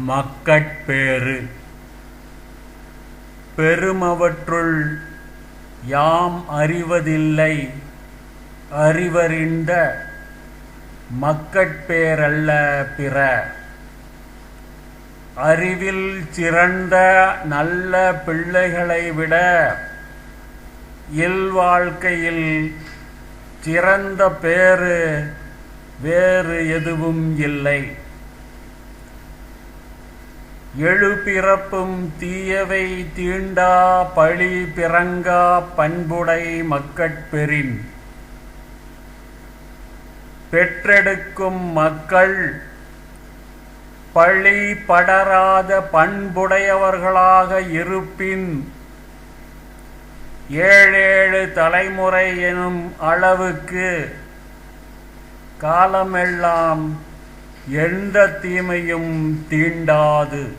மக்கட்பேறு பெருமவற்றுள் யாம் அறிவதில்லை அறிவறிந்த மக்கட்பேரல்ல பிற. அறிவில் சிறந்த நல்ல பிள்ளைகளை விட இல்வாழ்க்கையில் சிறந்த பேறு வேறு எதுவும் இல்லை. எழுபிறப்பும் தீயவை தீண்டா பழி பிறங்கா பண்புடை மக்கட்பெறின். பெற்றெடுக்கும் மக்கள் பழி படராத பண்புடையவர்களாக இருப்பின் ஏழேழு தலைமுறை எனும் அளவுக்கு காலமெல்லாம் எந்த தீமையும் தீண்டாது.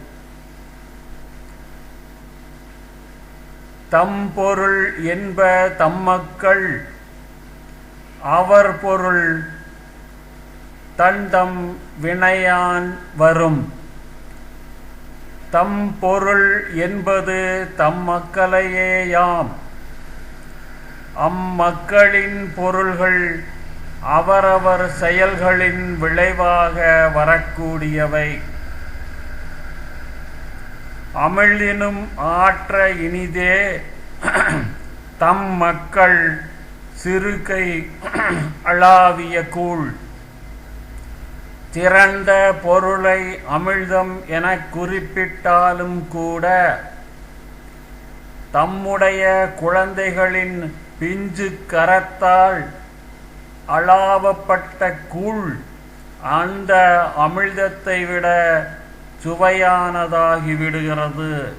தம் பொருள் என்ப தம்மக்கள் அவர் பொருள் தந்தம் வினையான் வரும். தம் பொருள் என்பது தம்மக்களையேயாம். அம்மக்களின் பொருள்கள் அவரவர் செயல்களின் விளைவாக வரக்கூடியவை. அமிழ்தினும் ஆற்ற இனிதே தம் மக்கள் சிறுகை அளாவிய கூழ். திரண்ட பொருளை அமிழ்தம் எனக் குறிப்பிட்டாலும் கூட தம்முடைய குழந்தைகளின் பிஞ்சு கரத்தால் அளாவப்பட்ட கூழ் அந்த அமிழ்தத்தை விட சுவையானதாகிவிடுகிறது.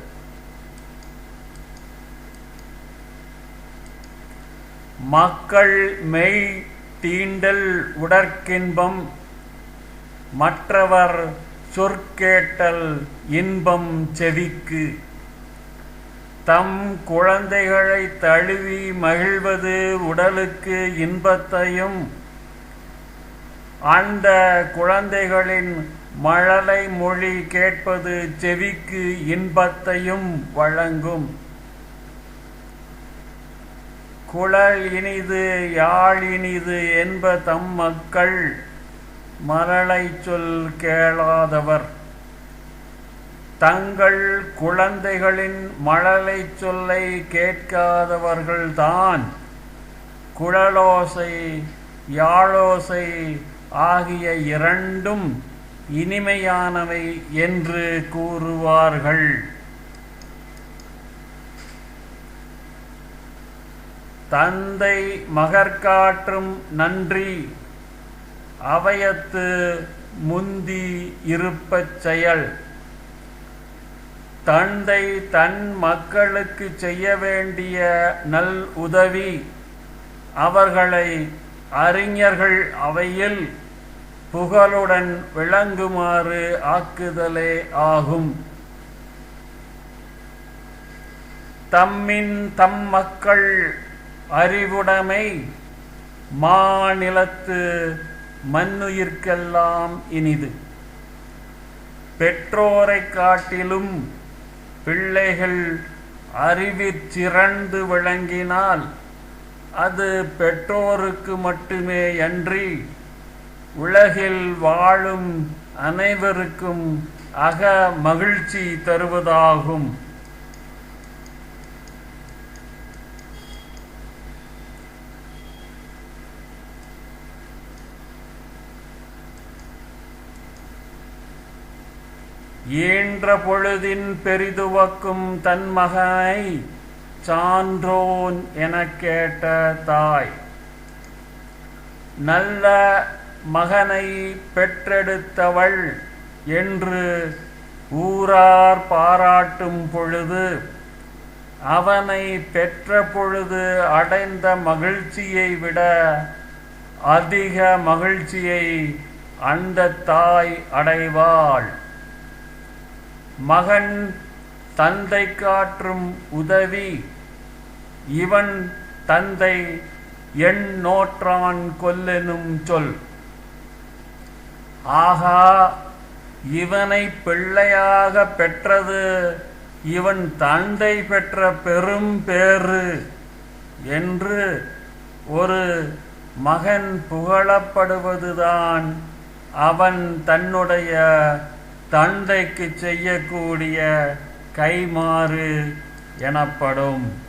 மக்கள் மெய் தீண்டல் உடற்கின்பம் மற்றவர் சொற்கேட்டல் இன்பம் செவிக்கு. தம் குழந்தைகளை தழுவி மகிழ்வது உடலுக்கு இன்பத்தையும் அந்த குழந்தைகளின் மழலை மொழி கேட்பது செவிக்கு இன்பத்தையும் வழங்கும். குழல் இனிது யாழ் இனிது என்ப தம் மக்கள் மழலை சொல் கேளாதவர். தங்கள் குழந்தைகளின் மழலை சொல்லை கேட்காதவர்கள்தான் குழலோசை யாழோசை ஆகிய இரண்டும் இனிமையானவை என்று கூறுவார்கள். தந்தை மகற்காற்றும் நன்றி அவையத்து முந்தி இருப்பச் செயல். தந்தை தன் மக்களுக்கு செய்ய வேண்டிய நல் உதவி அவர்களை அறிஞர்கள் அவையில் புகழுடன் விளங்குமாறு ஆக்குதலே ஆகும். தம்மின் தம் மக்கள் அறிவுடைமை மாநிலத்து மண்ணுயிர்க்கெல்லாம் இனிது. பெற்றோரைக் காட்டிலும் பிள்ளைகள் அறிவிற் சிறந்து விளங்கினால் அது பெற்றோருக்கு மட்டுமே அன்றி உலகில் வாழும் அனைவருக்கும் அக மகிழ்ச்சி தருவதாகும். ஈன்ற பொழுதின் பெரிதுவக்கும் தன் மகனை சான்றோன் எனக் கேட்ட தாய். நல்ல மகனை பெற்றெடுத்தவள் என்று ஊரார் பாராட்டும் பொழுது அவனை பெற்ற பொழுது அடைந்த மகிழ்ச்சியை விட அதிக மகிழ்ச்சியை அந்த தாய் அடைவாள். மகன் தந்தை காற்றும் உதவி இவன் தந்தை எண் நோற்றான் கொல்லெனும் சொல். ஆகா இவனை பிள்ளையாக பெற்றது இவன் தந்தை பெற்ற பெரும் பேறு என்று ஒரு மகன் புகழப்படுவதுதான் அவன் தன்னுடைய தந்தைக்கு செய்யக்கூடிய கைமாறு எனப்படும்.